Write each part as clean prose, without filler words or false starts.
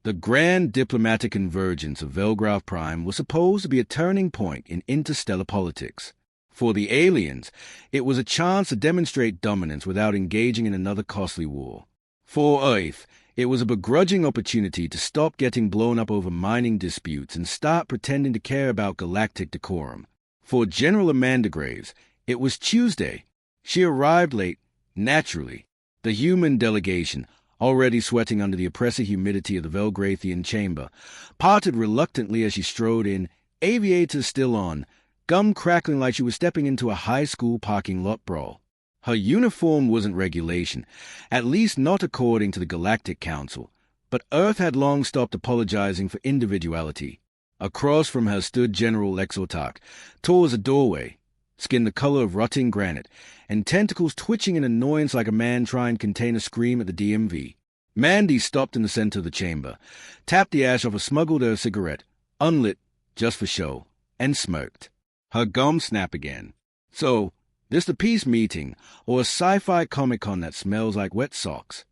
The grand diplomatic convergence of Velgraf Prime was supposed to be a turning point in interstellar politics. For the aliens, it was a chance to demonstrate dominance without engaging in another costly war. For Earth, it was a begrudging opportunity to stop getting blown up over mining disputes and start pretending to care about galactic decorum. For General Amanda Graves, it was Tuesday. She arrived late, naturally. The human delegation, already sweating under the oppressive humidity of the Velgrathian chamber, parted reluctantly as she strode in, aviators still on, gum crackling like she was stepping into a high school parking lot brawl. Her uniform wasn't regulation, at least not according to the Galactic Council, but Earth had long stopped apologizing for individuality. Across from her stood General Exotarch, tall as a doorway, skin the color of rotting granite, and tentacles twitching in annoyance like a man trying to contain a scream at the DMV. Mandy stopped in the center of the chamber, tapped the ash off a smuggled cigarette, unlit, just for show, and smirked. Her gum snapped again. So, this the peace meeting, or a sci-fi Comic-Con that smells like wet socks?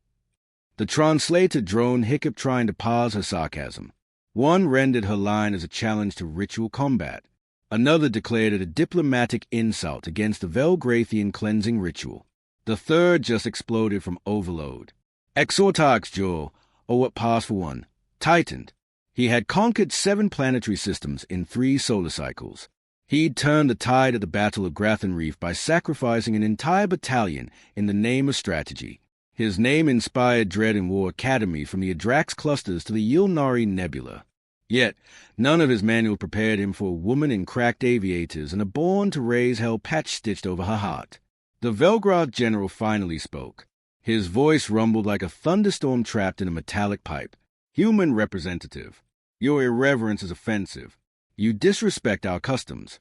The translator drone hiccuped trying to parse her sarcasm. One rendered her line as a challenge to ritual combat. Another declared it a diplomatic insult against the Velgrathian cleansing ritual. The third just exploded from overload. Exotarch's jaw, or what passed for one, tightened. He had conquered 7 planetary systems in 3 solar cycles. He'd turned the tide of the Battle of Grathan Reef by sacrificing an entire battalion in the name of strategy. His name inspired dread in War Academy from the Adrax clusters to the Yulnari Nebula. Yet, none of his manual prepared him for a woman in cracked aviators and a born-to-raise hell patch-stitched over her heart. The Velgrad general finally spoke. His voice rumbled like a thunderstorm trapped in a metallic pipe. Human representative, your irreverence is offensive. You disrespect our customs.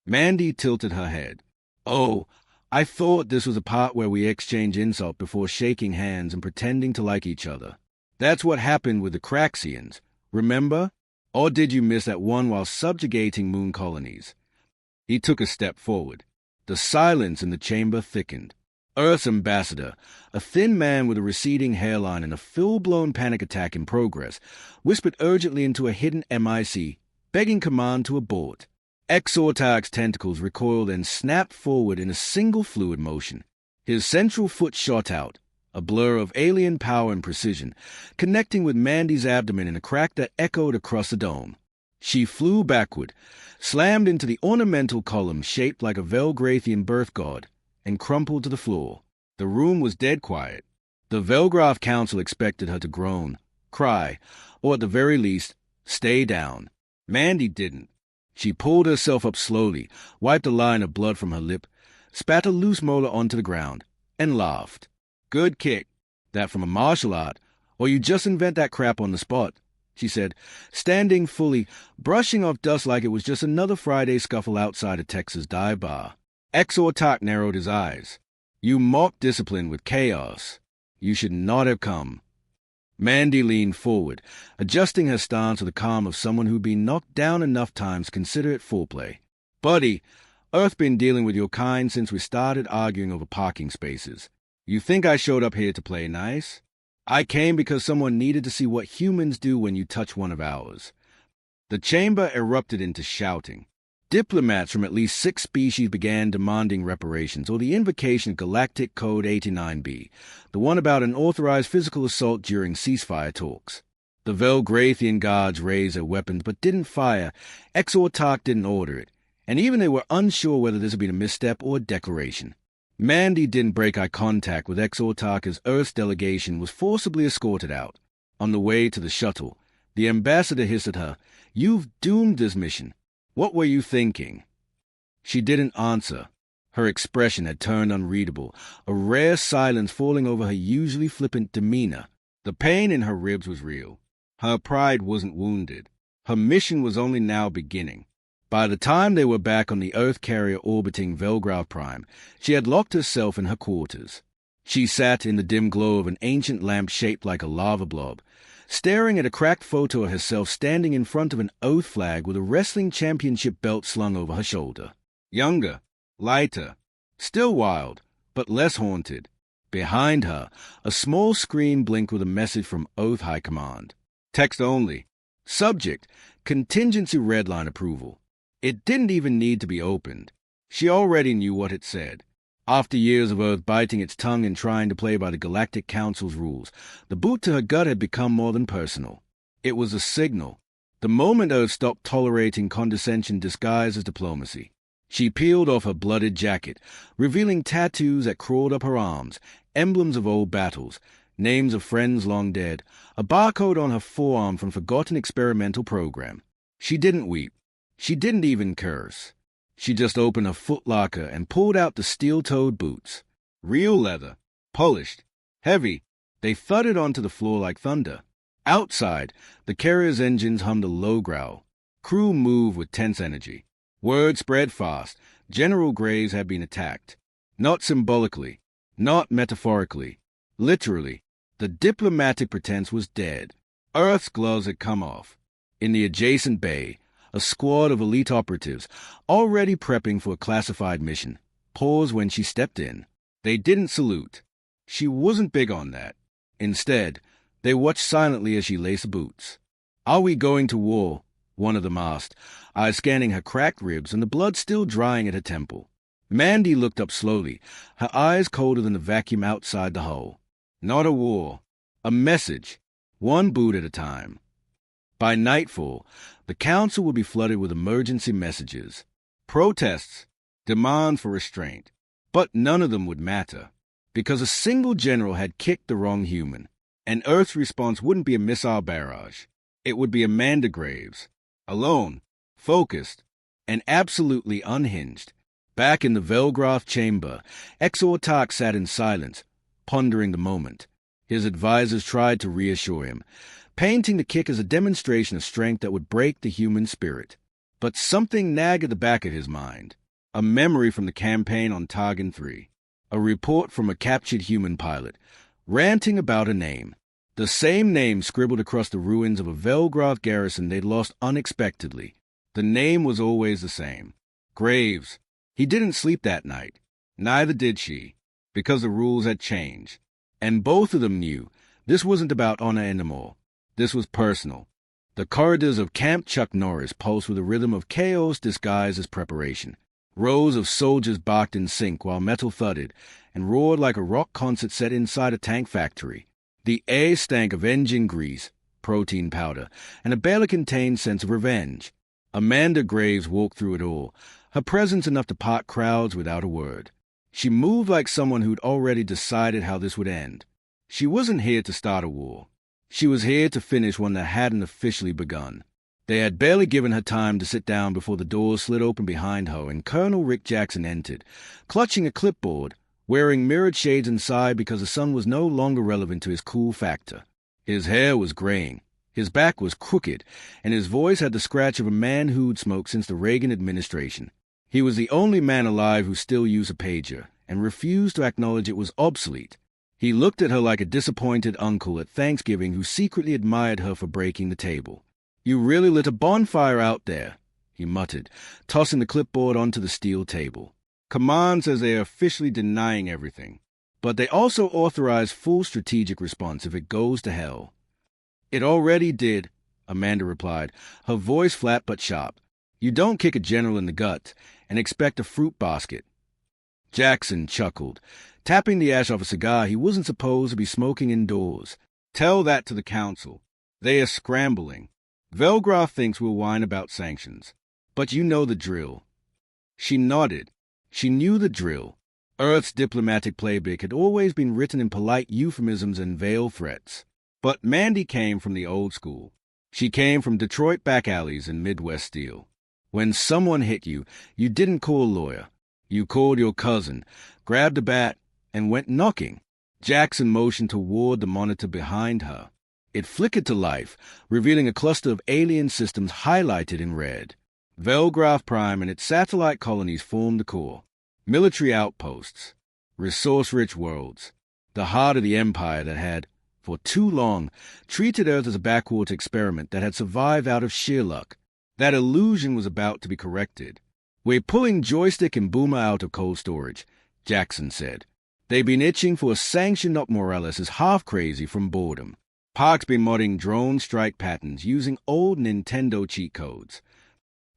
Mandy tilted her head. Oh, I thought this was a part where we exchange insult before shaking hands and pretending to like each other. That's what happened with the Craxians. Remember? Or did you miss that one while subjugating moon colonies? He took a step forward. The silence in the chamber thickened. Earth's ambassador, a thin man with a receding hairline and a full-blown panic attack in progress, whispered urgently into a hidden MIC, begging command to abort. Exotarch's tentacles recoiled and snapped forward in a single fluid motion. His central foot shot out, a blur of alien power and precision, connecting with Mandy's abdomen in a crack that echoed across the dome. She flew backward, slammed into the ornamental column shaped like a Velgrathian birth god, and crumpled to the floor. The room was dead quiet. The Velgraf Council expected her to groan, cry, or at the very least, stay down. Mandy didn't. She pulled herself up slowly, wiped a line of blood from her lip, spat a loose molar onto the ground, and laughed. Good kick. That from a martial art, or you just invent that crap on the spot, she said, standing fully, brushing off dust like it was just another Friday scuffle outside a Texas dive bar. Exotarch narrowed his eyes. You mock discipline with chaos. You should not have come. Mandy leaned forward, adjusting her stance with the calm of someone who'd been knocked down enough times to consider it foreplay. Buddy, Earth's been dealing with your kind since we started arguing over parking spaces. You think I showed up here to play nice? I came because someone needed to see what humans do when you touch one of ours. The chamber erupted into shouting. Diplomats from at least 6 species began demanding reparations, or the invocation of Galactic Code 89B, the one about an authorized physical assault during ceasefire talks. The Velgrathian guards raised their weapons but didn't fire. Exotarch didn't order it, and even they were unsure whether this had been a misstep or a declaration. Mandy didn't break eye contact with Exotarch as Earth's delegation was forcibly escorted out. On the way to the shuttle, the ambassador hissed at her, "You've doomed this mission. What were you thinking?" She didn't answer. Her expression had turned unreadable, a rare silence falling over her usually flippant demeanor. The pain in her ribs was real. Her pride wasn't wounded. Her mission was only now beginning. By the time they were back on the Earth carrier orbiting Velgraf Prime, she had locked herself in her quarters. She sat in the dim glow of an ancient lamp shaped like a lava blob, staring at a cracked photo of herself standing in front of an oath flag with a wrestling championship belt slung over her shoulder. Younger, lighter, still wild, but less haunted. Behind her, a small screen blinked with a message from Oath High Command. Text only. Subject, contingency redline approval. It didn't even need to be opened. She already knew what it said. After years of Earth biting its tongue and trying to play by the Galactic Council's rules, the boot to her gut had become more than personal. It was a signal. The moment Earth stopped tolerating condescension disguised as diplomacy. She peeled off her blooded jacket, revealing tattoos that crawled up her arms, emblems of old battles, names of friends long dead, a barcode on her forearm from forgotten experimental program. She didn't weep. She didn't even curse. She just opened her footlocker and pulled out the steel-toed boots. Real leather, polished, heavy. They thudded onto the floor like thunder. Outside, the carrier's engines hummed a low growl. Crew moved with tense energy. Word spread fast. General Graves had been attacked. Not symbolically, not metaphorically. Literally, the diplomatic pretense was dead. Earth's gloves had come off. In the adjacent bay, a squad of elite operatives, already prepping for a classified mission, paused when she stepped in. They didn't salute. She wasn't big on that. Instead, they watched silently as she laced boots. "Are we going to war?" one of them asked, eyes scanning her cracked ribs and the blood still drying at her temple. Mandy looked up slowly, her eyes colder than the vacuum outside the hull. Not a war. A message. One boot at a time. By nightfall, the council would be flooded with emergency messages. Protests. Demands for restraint. But none of them would matter. Because a single general had kicked the wrong human. And Earth's response wouldn't be a missile barrage. It would be Amanda Graves. Alone. Focused. And absolutely unhinged. Back in the Velgroth chamber, Exortarch sat in silence, pondering the moment. His advisors tried to reassure him, painting the kick as a demonstration of strength that would break the human spirit. But something nagged at the back of his mind. A memory from the campaign on Targan 3. A report from a captured human pilot, ranting about a name. The same name scribbled across the ruins of a Velgroth garrison they'd lost unexpectedly. The name was always the same. Graves. He didn't sleep that night. Neither did she, because the rules had changed. And both of them knew this wasn't about honor anymore. This was personal. The corridors of Camp Chuck Norris pulsed with a rhythm of chaos disguised as preparation. Rows of soldiers barked in sync while metal thudded and roared like a rock concert set inside a tank factory. The air stank of engine grease, protein powder, and a barely contained sense of revenge. Amanda Graves walked through it all, her presence enough to part crowds without a word. She moved like someone who'd already decided how this would end. She wasn't here to start a war. She was here to finish one that hadn't officially begun. They had barely given her time to sit down before the doors slid open behind her and Colonel Rick Jackson entered, clutching a clipboard, wearing mirrored shades inside because the sun was no longer relevant to his cool factor. His hair was graying, his back was crooked, and his voice had the scratch of a man who'd smoked since the Reagan administration. He was the only man alive who still used a pager, and refused to acknowledge it was obsolete. He looked at her like a disappointed uncle at Thanksgiving who secretly admired her for breaking the table. "You really lit a bonfire out there," he muttered, tossing the clipboard onto the steel table. "Command says they are officially denying everything, but they also authorize full strategic response if it goes to hell." "It already did," Amanda replied, her voice flat but sharp. "You don't kick a general in the gut and expect a fruit basket." Jackson chuckled, tapping the ash off a cigar he wasn't supposed to be smoking indoors. "Tell that to the council. They are scrambling. Velgroth thinks we'll whine about sanctions. But you know the drill." She nodded. She knew the drill. Earth's diplomatic playbook had always been written in polite euphemisms and veiled threats. But Mandy came from the old school. She came from Detroit back alleys and Midwest steel. When someone hit you, you didn't call a lawyer. You called your cousin, grabbed a bat, and went knocking. Jackson motioned toward the monitor behind her. It flickered to life, revealing a cluster of alien systems highlighted in red. Velgroth Prime and its satellite colonies formed the core. Military outposts. Resource-rich worlds. The heart of the empire that had, for too long, treated Earth as a backwater experiment that had survived out of sheer luck. That illusion was about to be corrected. "We're pulling joystick and boomer out of cold storage," Jackson said. "They've been itching for a sanction, not Morales is half crazy from boredom." Park's been modding drone strike patterns using old Nintendo cheat codes.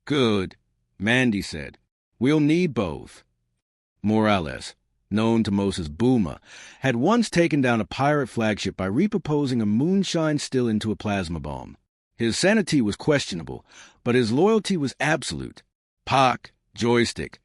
Good, Mandy said. We'll need both. Morales, known to most as Boomer, had once taken down a pirate flagship by repurposing a moonshine still into a plasma bomb. His sanity was questionable, but his loyalty was absolute. Park, Joystick,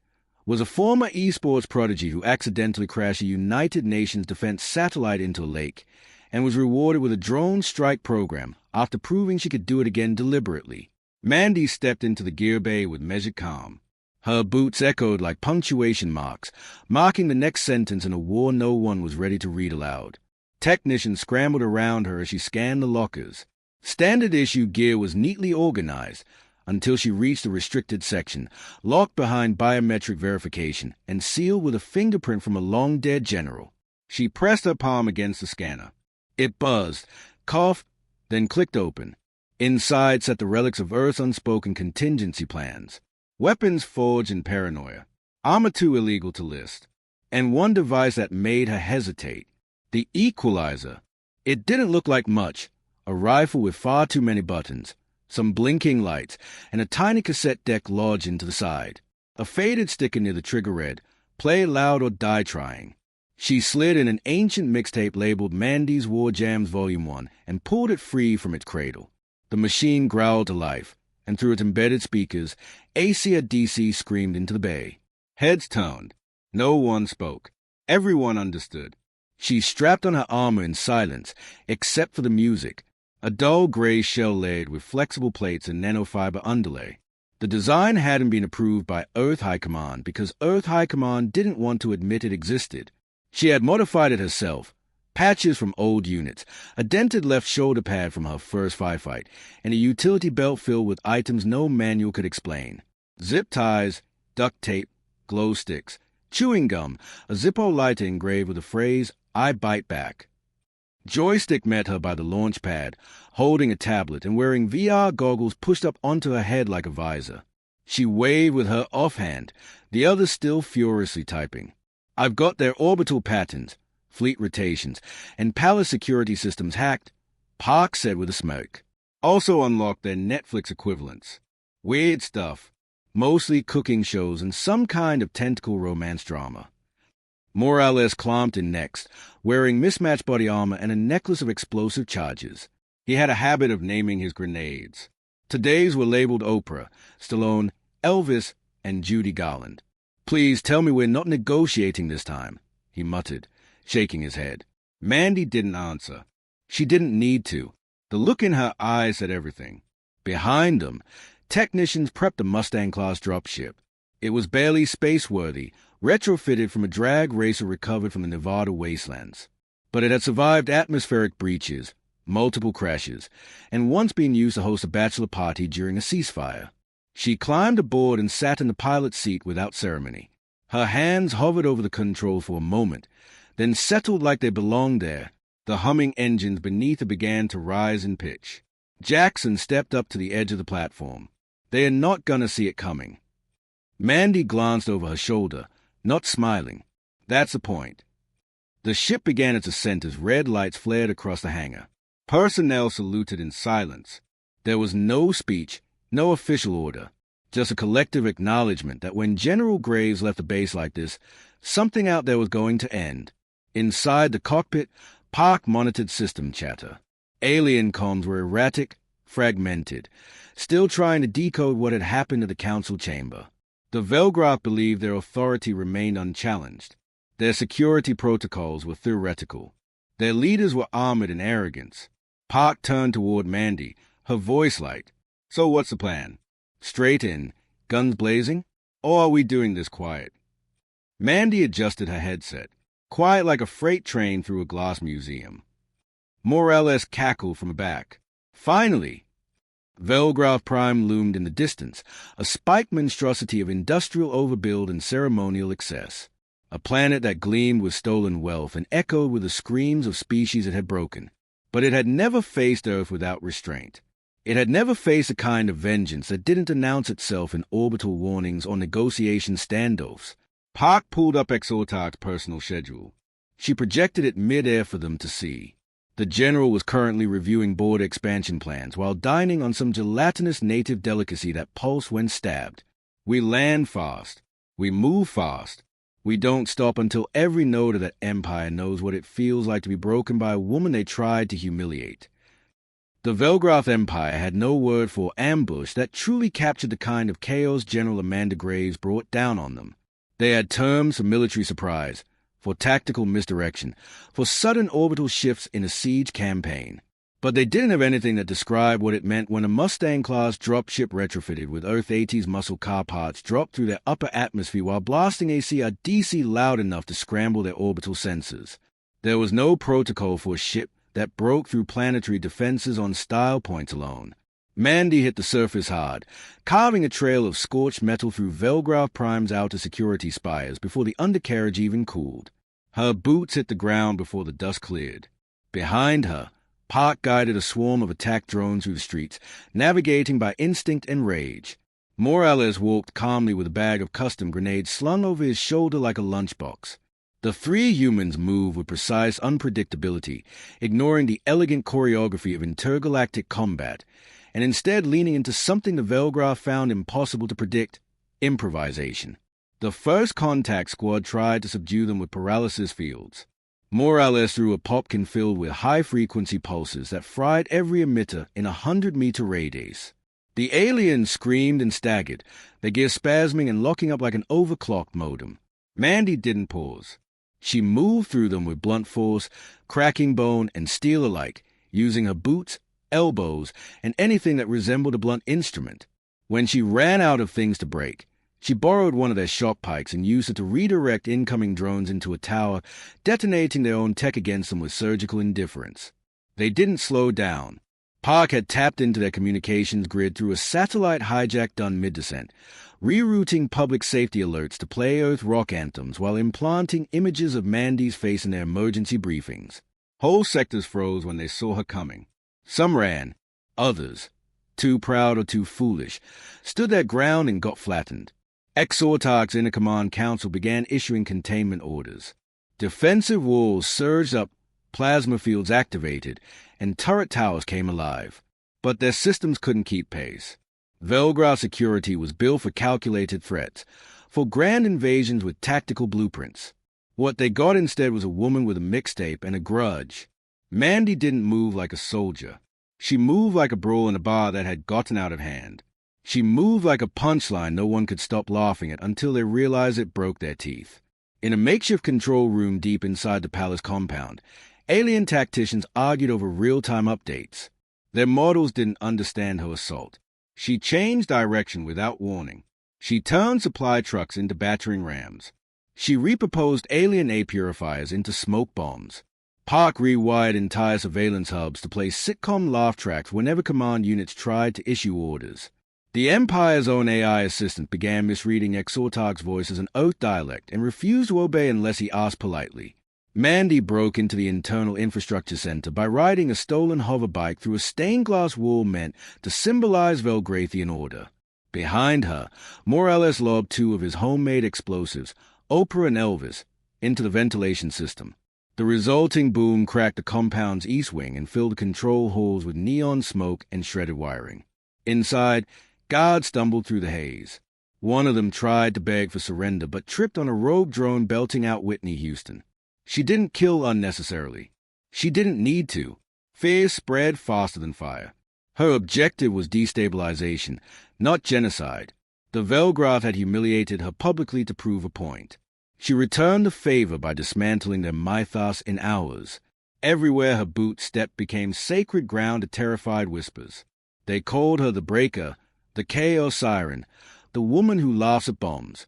was a former esports prodigy who accidentally crashed a United Nations defense satellite into a lake and was rewarded with a drone strike program after proving she could do it again deliberately. Mandy stepped into the gear bay with measured calm. Her boots echoed like punctuation marks, marking the next sentence in a war no one was ready to read aloud. Technicians scrambled around her as she scanned the lockers. Standard issue gear was neatly organized until she reached the restricted section, locked behind biometric verification and sealed with a fingerprint from a long-dead general. She pressed her palm against the scanner. It buzzed, coughed, then clicked open. Inside sat the relics of Earth's unspoken contingency plans. Weapons forged in paranoia, armor too illegal to list, and one device that made her hesitate, the equalizer. It didn't look like much, a rifle with far too many buttons, some blinking lights, and a tiny cassette deck lodged into the side. A faded sticker near the trigger read, "Play loud or die trying." She slid in an ancient mixtape labeled Mandy's War Jams Volume 1 and pulled it free from its cradle. The machine growled to life, and through its embedded speakers, AC or DC screamed into the bay. Heads turned. No one spoke. Everyone understood. She strapped on her armor in silence, except for the music, a dull gray shell layered with flexible plates and nanofiber underlay. The design hadn't been approved by Earth High Command because Earth High Command didn't want to admit it existed. She had modified it herself. Patches from old units, a dented left shoulder pad from her first firefight, and a utility belt filled with items no manual could explain. Zip ties, duct tape, glow sticks, chewing gum, a Zippo lighter engraved with the phrase, "I bite back." Joystick met her by the launch pad, holding a tablet and wearing VR goggles pushed up onto her head like a visor. She waved with her offhand, the other still furiously typing. "I've got their orbital patterns, fleet rotations, and palace security systems hacked," Park said with a smirk. "Also unlocked their Netflix equivalents. Weird stuff. Mostly cooking shows and some kind of tentacle romance drama." Morales clomped in next, wearing mismatched body armor and a necklace of explosive charges. He had a habit of naming his grenades. Today's were labeled Oprah, Stallone, Elvis, and Judy Garland. "Please tell me we're not negotiating this time," he muttered, shaking his head. Mandy didn't answer. She didn't need to. The look in her eyes said everything. Behind them, technicians prepped a Mustang-class dropship. It was barely space-worthy, retrofitted from a drag racer recovered from the Nevada wastelands. But it had survived atmospheric breaches, multiple crashes, and once been used to host a bachelor party during a ceasefire. She climbed aboard and sat in the pilot's seat without ceremony. Her hands hovered over the controls for a moment, then settled like they belonged there. The humming engines beneath her began to rise in pitch. Jackson stepped up to the edge of the platform. They are not gonna see it coming. Mandy glanced over her shoulder, not smiling. That's the point. The ship began its ascent as red lights flared across the hangar. Personnel saluted in silence. There was no speech, no official order, just a collective acknowledgement that when General Graves left a base like this, something out there was going to end. Inside the cockpit, Park monitored system chatter. Alien comms were erratic, fragmented, still trying to decode what had happened to the council chamber. The Velgraf believed their authority remained unchallenged. Their security protocols were theoretical. Their leaders were armored in arrogance. Park turned toward Mandy, her voice light. "So what's the plan? Straight in, guns blazing? Or are we doing this quiet?" Mandy adjusted her headset, quiet like a freight train through a glass museum. Morales cackled from back. "Finally!" Velgraf Prime loomed in the distance, a spiked monstrosity of industrial overbuild and ceremonial excess. A planet that gleamed with stolen wealth and echoed with the screams of species it had broken. But it had never faced Earth without restraint. It had never faced a kind of vengeance that didn't announce itself in orbital warnings or negotiation standoffs. Park pulled up Exotarch's personal schedule. She projected it mid-air for them to see. The The general was currently reviewing border expansion plans while dining on some gelatinous native delicacy that pulsed when stabbed. We land fast. We move fast. We don't stop until every node of that empire knows what it feels like to be broken by a woman they tried to humiliate. The Velgroth Empire had no word for ambush that truly captured the kind of chaos General Amanda Graves brought down on them. They had terms for military surprise, for tactical misdirection, for sudden orbital shifts in a siege campaign. But they didn't have anything that described what it meant when a Mustang-class dropship retrofitted with Earth-80's muscle car parts dropped through their upper atmosphere while blasting AC or DC loud enough to scramble their orbital sensors. There was no protocol for a ship that broke through planetary defenses on style points alone. Mandy hit the surface hard, carving a trail of scorched metal through Velgroth Prime's outer security spires before the undercarriage even cooled. Her boots hit the ground before the dust cleared. Behind her, Park guided a swarm of attack drones through the streets, navigating by instinct and rage. Morales walked calmly with a bag of custom grenades slung over his shoulder like a lunchbox. The three humans moved with precise unpredictability, ignoring the elegant choreography of intergalactic combat, and instead leaning into something the Velgroth found impossible to predict: improvisation. The first contact squad tried to subdue them with paralysis fields. Morales threw a popkin filled with high-frequency pulses that fried every emitter in 100-meter radius. The aliens screamed and staggered, their gears spasming and locking up like an overclocked modem. Mandy didn't pause. She moved through them with blunt force, cracking bone, and steel alike, using her boots, elbows, and anything that resembled a blunt instrument. When she ran out of things to break, she borrowed one of their shock pikes and used it to redirect incoming drones into a tower, detonating their own tech against them with surgical indifference. They didn't slow down. Park had tapped into their communications grid through a satellite hijack done mid-descent, rerouting public safety alerts to play Earth rock anthems while implanting images of Mandy's face in their emergency briefings. Whole sectors froze when they saw her coming. Some ran. Others, too proud or too foolish, stood their ground and got flattened. Exortarch's Inter-Command Council began issuing containment orders. Defensive walls surged up, plasma fields activated, and turret towers came alive. But their systems couldn't keep pace. Velgroth security was built for calculated threats, for grand invasions with tactical blueprints. What they got instead was a woman with a mixtape and a grudge. Mandy didn't move like a soldier. She moved like a brawl in a bar that had gotten out of hand. She moved like a punchline no one could stop laughing at until they realized it broke their teeth. In a makeshift control room deep inside the palace compound, alien tacticians argued over real-time updates. Their models didn't understand her assault. She changed direction without warning. She turned supply trucks into battering rams. She reproposed alien air purifiers into smoke bombs. Park rewired entire surveillance hubs to play sitcom laugh tracks whenever command units tried to issue orders. The Empire's own AI assistant began misreading Exortarch's voice as an Oath dialect and refused to obey unless he asked politely. Mandy broke into the internal infrastructure center by riding a stolen hover bike through a stained-glass wall meant to symbolize Velgrathian order. Behind her, Morales lobbed two of his homemade explosives, Oprah and Elvis, into the ventilation system. The resulting boom cracked the compound's east wing and filled the control halls with neon smoke and shredded wiring. Inside, guards stumbled through the haze. One of them tried to beg for surrender but tripped on a rogue drone belting out Whitney Houston. She didn't kill unnecessarily. She didn't need to. Fear spread faster than fire. Her objective was destabilization, not genocide. The Velgroth had humiliated her publicly to prove a point. She returned the favor by dismantling their mythos in hours. Everywhere her boots stepped became sacred ground to terrified whispers. They called her the Breaker, the Chaos Siren, the woman who laughs at bombs.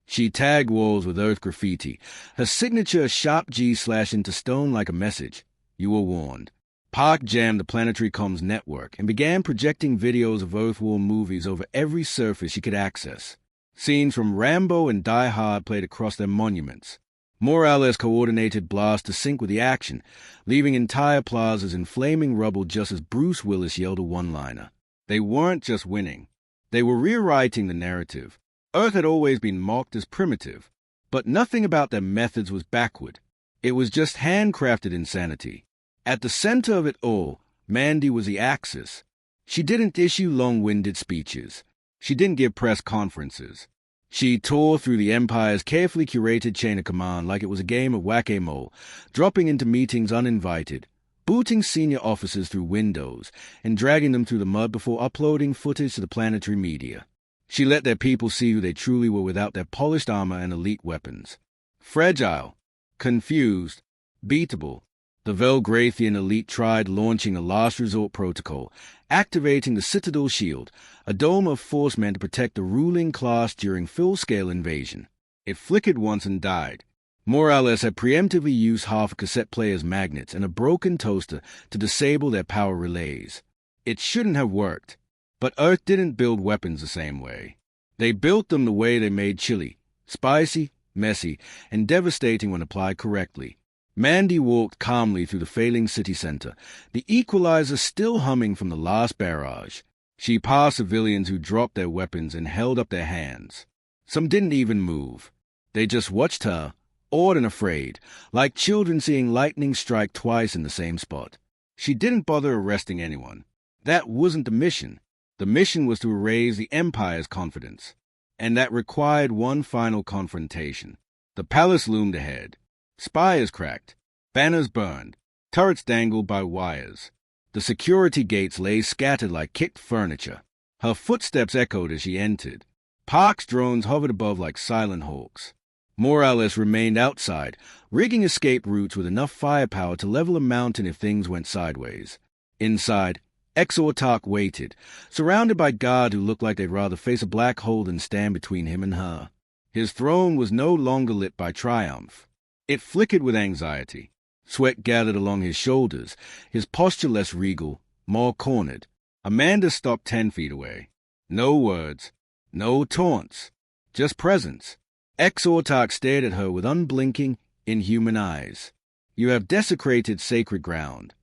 She tagged walls with Earth graffiti, her signature sharp G slashed into stone like a message. You were warned. Park jammed the planetary comms network and began projecting videos of Earth War movies over every surface she could access. Scenes from Rambo and Die Hard played across their monuments. Morales coordinated blasts to sync with the action, leaving entire plazas in flaming rubble just as Bruce Willis yelled a one-liner. They weren't just winning. They were rewriting the narrative. Earth had always been mocked as primitive, but nothing about their methods was backward. It was just handcrafted insanity. At the center of it all, Mandy was the axis. She didn't issue long-winded speeches. She didn't give press conferences. She tore through the Empire's carefully curated chain of command like it was a game of whack-a-mole, dropping into meetings uninvited, booting senior officers through windows, and dragging them through the mud before uploading footage to the planetary media. She let their people see who they truly were without their polished armor and elite weapons. Fragile, confused, beatable, the Velgrathian elite tried launching a last resort protocol, activating the Citadel Shield, a dome of force meant to protect the ruling class during full-scale invasion. It flickered once and died. Morales had preemptively used half a cassette player's magnets and a broken toaster to disable their power relays. It shouldn't have worked, but Earth didn't build weapons the same way. They built them the way they made chili, spicy, messy, and devastating when applied correctly. Mandy walked calmly through the failing city center, the equalizer still humming from the last barrage. She passed civilians who dropped their weapons and held up their hands. Some didn't even move. They just watched her, awed and afraid, like children seeing lightning strike twice in the same spot. She didn't bother arresting anyone. That wasn't the mission. The mission was to erase the Empire's confidence. And that required one final confrontation. The palace loomed ahead. Spires cracked, banners burned, turrets dangled by wires. The security gates lay scattered like kicked furniture. Her footsteps echoed as she entered. Park's drones hovered above like silent hawks. Morales remained outside, rigging escape routes with enough firepower to level a mountain if things went sideways. Inside, Exortarch waited, surrounded by guards who looked like they'd rather face a black hole than stand between him and her. His throne was no longer lit by triumph. It flickered with anxiety. Sweat gathered along his shoulders, his posture less regal, more cornered. Amanda stopped 10 feet away. No words, no taunts, just presence. Exortarch stared at her with unblinking, inhuman eyes. You have desecrated sacred ground.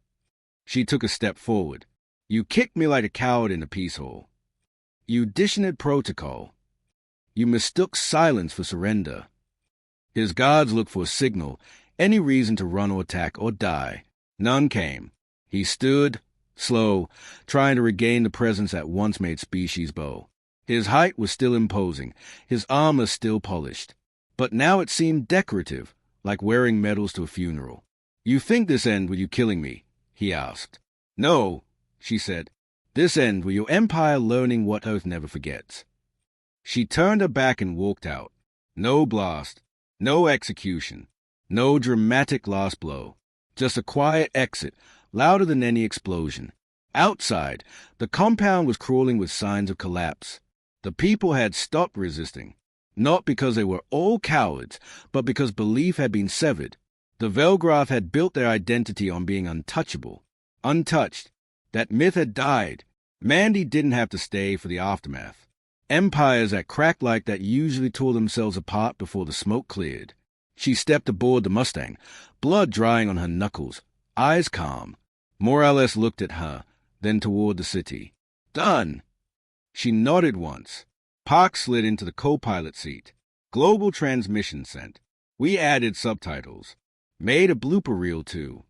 She took a step forward. You kicked me like a coward in a peace hall. You dishonored protocol. You mistook silence for surrender. His guards looked for a signal, any reason to run or attack or die. None came. He stood, slow, trying to regain the presence that once made species bow. His height was still imposing, his armor still polished. But now it seemed decorative, like wearing medals to a funeral. You think this end with you killing me? He asked. No, she said. This end with your empire learning what Earth never forgets. She turned her back and walked out. No blast. No execution, no dramatic last blow, just a quiet exit, louder than any explosion. Outside, the compound was crawling with signs of collapse. The people had stopped resisting, not because they were all cowards, but because belief had been severed. The Velgrath had built their identity on being untouchable, untouched. That myth had died. Mandy didn't have to stay for the aftermath. Empires that cracked like that usually tore themselves apart before the smoke cleared. She stepped aboard the Mustang, blood drying on her knuckles, eyes calm. Morales looked at her, then toward the city. Done. She nodded once. Park slid into the co-pilot seat. Global transmission sent. We added subtitles. Made a blooper reel, too.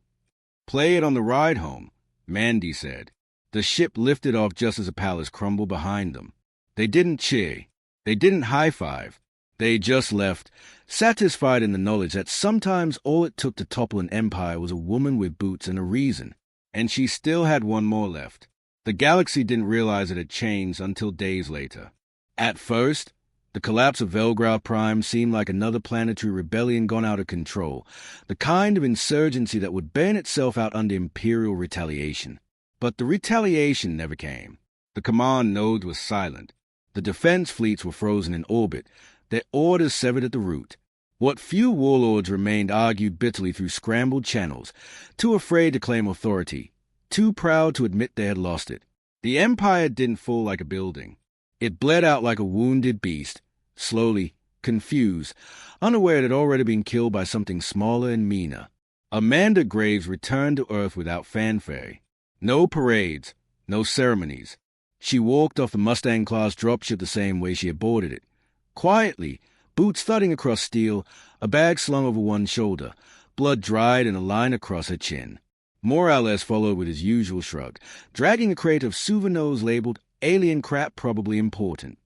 Play it on the ride home, Mandy said. The ship lifted off just as the palace crumbled behind them. They didn't cheer. They didn't high-five. They just left, satisfied in the knowledge that sometimes all it took to topple an empire was a woman with boots and a reason. And she still had one more left. The galaxy didn't realize it had changed until days later. At first, the collapse of Velgrav Prime seemed like another planetary rebellion gone out of control, the kind of insurgency that would burn itself out under imperial retaliation. But the retaliation never came. The command node was silent. The defense fleets were frozen in orbit, their orders severed at the root. What few warlords remained argued bitterly through scrambled channels, too afraid to claim authority, too proud to admit they had lost it. The empire didn't fall like a building. It bled out like a wounded beast, slowly, confused, unaware it had already been killed by something smaller and meaner. Amanda Graves returned to Earth without fanfare. No parades, no ceremonies. She walked off the Mustang-class dropship the same way she had boarded it. Quietly, boots thudding across steel, a bag slung over one shoulder, blood dried and a line across her chin. Morales followed with his usual shrug, dragging a crate of souvenirs labeled alien crap probably important.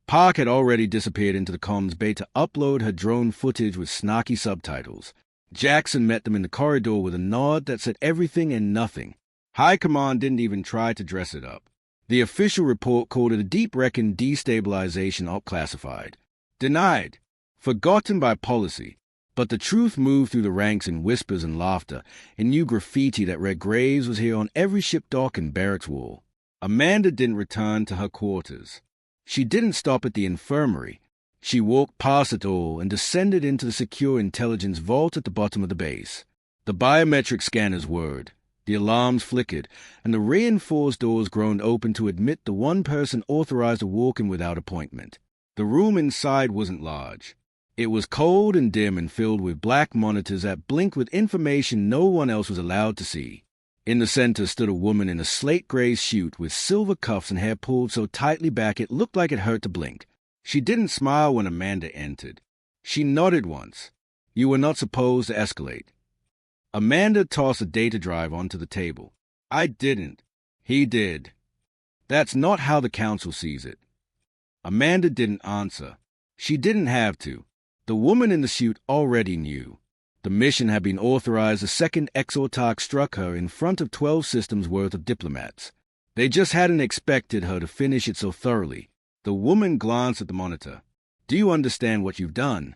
Park had already disappeared into the comms bay to upload her drone footage with snarky subtitles. Jackson met them in the corridor with a nod that said everything and nothing. High Command didn't even try to dress it up. The official report called it a deep-reckoned destabilization op classified. Denied. Forgotten by policy. But the truth moved through the ranks in whispers and laughter, in new graffiti that read Graves was here on every ship dock and barracks wall. Amanda didn't return to her quarters. She didn't stop at the infirmary. She walked past it all and descended into the secure intelligence vault at the bottom of the base. The biometric scanners whirred. The alarms flickered, and the reinforced doors groaned open to admit the one person authorized to walk in without appointment. The room inside wasn't large. It was cold and dim and filled with black monitors that blinked with information no one else was allowed to see. In the center stood a woman in a slate-gray suit with silver cuffs and hair pulled so tightly back it looked like it hurt to blink. She didn't smile when Amanda entered. She nodded once. You were not supposed to escalate. Amanda tossed a data drive onto the table. I didn't. He did. That's not how the council sees it. Amanda didn't answer. She didn't have to. The woman in the suit already knew. The mission had been authorized the second Exortarch struck her in front of 12 systems worth of diplomats. They just hadn't expected her to finish it so thoroughly. The woman glanced at the monitor. Do you understand what you've done?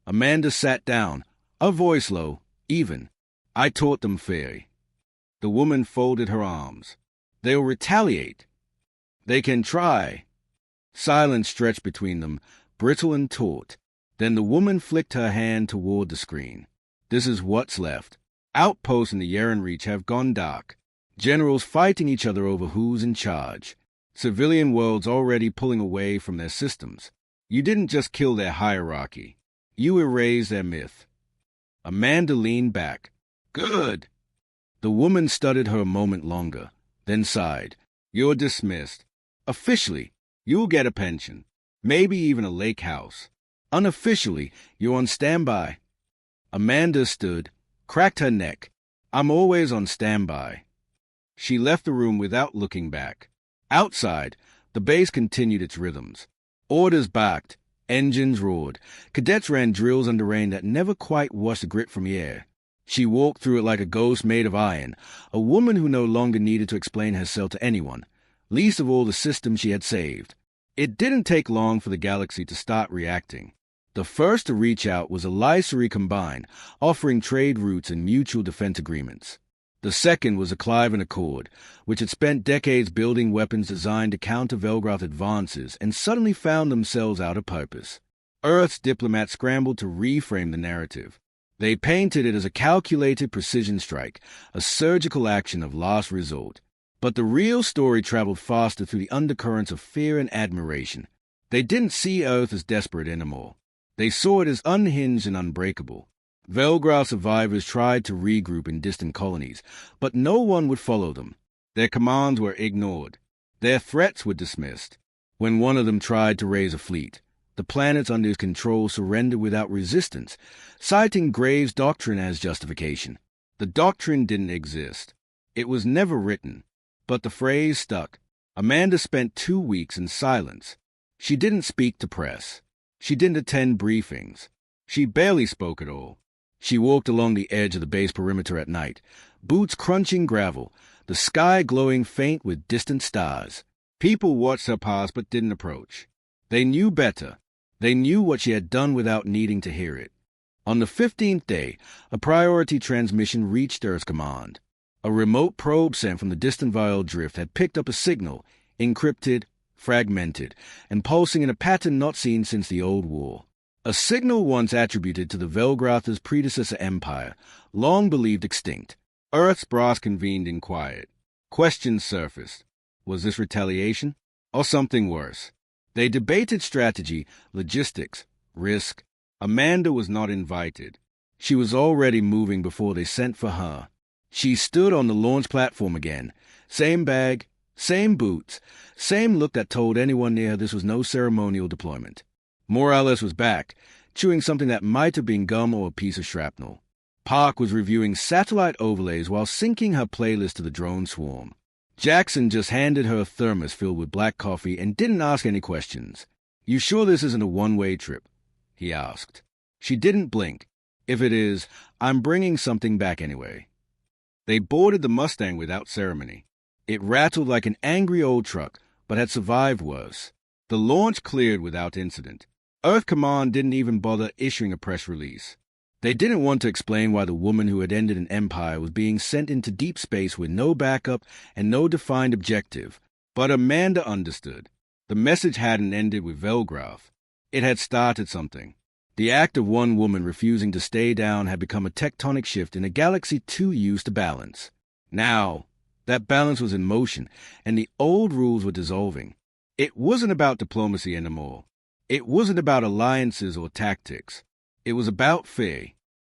Amanda sat down, her voice low, even. I taught them fair. The woman folded her arms. They'll retaliate. They can try. Silence stretched between them, brittle and taut. Then the woman flicked her hand toward the screen. This is what's left. Outposts in the Yeren Reach have gone dark. Generals fighting each other over who's in charge. Civilian worlds already pulling away from their systems. You didn't just kill their hierarchy. You erased their myth. Amanda leaned back. Good. The woman studied her a moment longer, then sighed. You're dismissed. Officially, you'll get a pension. Maybe even a lake house. Unofficially, you're on standby. Amanda stood, cracked her neck. I'm always on standby. She left the room without looking back. Outside, the base continued its rhythms. Orders barked, engines roared. Cadets ran drills under rain that never quite washed the grit from the air. She walked through it like a ghost made of iron, a woman who no longer needed to explain herself to anyone, least of all the system she had saved. It didn't take long for the galaxy to start reacting. The first to reach out was a Lycery Combine, offering trade routes and mutual defense agreements. The second was a Cliven Accord, which had spent decades building weapons designed to counter Velgroth advances and suddenly found themselves out of purpose. Earth's diplomats scrambled to reframe the narrative. They painted it as a calculated precision strike, a surgical action of last resort. But the real story traveled faster through the undercurrents of fear and admiration. They didn't see Earth as desperate anymore. They saw it as unhinged and unbreakable. Velgroth survivors tried to regroup in distant colonies, but no one would follow them. Their commands were ignored. Their threats were dismissed. When one of them tried to raise a fleet, the planets under his control surrendered without resistance, citing Graves' doctrine as justification. The doctrine didn't exist. It was never written, but the phrase stuck. Amanda spent 2 weeks in silence. She didn't speak to press. She didn't attend briefings. She barely spoke at all. She walked along the edge of the base perimeter at night, boots crunching gravel, the sky glowing faint with distant stars. People watched her pass but didn't approach. They knew better. They knew what she had done without needing to hear it. On the 15th day, a priority transmission reached Earth's command. A remote probe sent from the distant Vial Drift had picked up a signal, encrypted, fragmented, and pulsing in a pattern not seen since the Old War. A signal once attributed to the Velgroth's predecessor empire, long believed extinct. Earth's brass convened in quiet. Questions surfaced. Was this retaliation? Or something worse? They debated strategy, logistics, risk. Amanda was not invited. She was already moving before they sent for her. She stood on the launch platform again. Same bag, same boots, same look that told anyone near her this was no ceremonial deployment. Morales was back, chewing something that might have been gum or a piece of shrapnel. Park was reviewing satellite overlays while syncing her playlist to the drone swarm. Jackson just handed her a thermos filled with black coffee and didn't ask any questions. "You sure this isn't a one-way trip?" he asked. She didn't blink. "If it is, I'm bringing something back anyway." They boarded the Mustang without ceremony. It rattled like an angry old truck, but had survived worse. The launch cleared without incident. Earth Command didn't even bother issuing a press release. They didn't want to explain why the woman who had ended an empire was being sent into deep space with no backup and no defined objective. But Amanda understood. The message hadn't ended with Velgraf. It had started something. The act of one woman refusing to stay down had become a tectonic shift in a galaxy too used to balance. Now, that balance was in motion, and the old rules were dissolving. It wasn't about diplomacy anymore. It wasn't about alliances or tactics. It was about fear,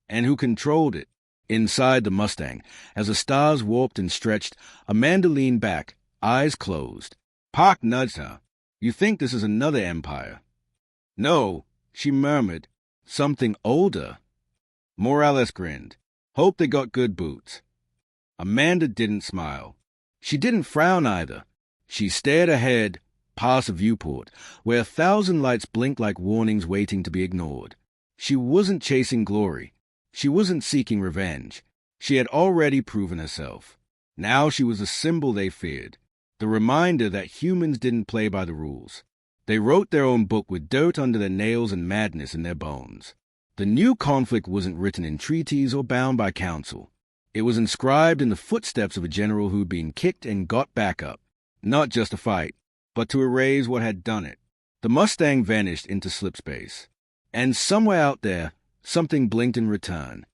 and who controlled it. Inside the Mustang, as the stars warped and stretched, Amanda leaned back, eyes closed. Park nudged her. "You think this is another empire?" "No," she murmured. "Something older." Morales grinned. "Hope they got good boots." Amanda didn't smile. She didn't frown either. She stared ahead, past a viewport, where 1,000 lights blinked like warnings waiting to be ignored. She wasn't chasing glory. She wasn't seeking revenge. She had already proven herself. Now she was a symbol they feared, the reminder that humans didn't play by the rules. They wrote their own book with dirt under their nails and madness in their bones. The new conflict wasn't written in treaties or bound by council. It was inscribed in the footsteps of a general who'd been kicked and got back up. Not just a fight, but to erase what had done it. The Mustang vanished into slipspace. And somewhere out there, something blinked in return.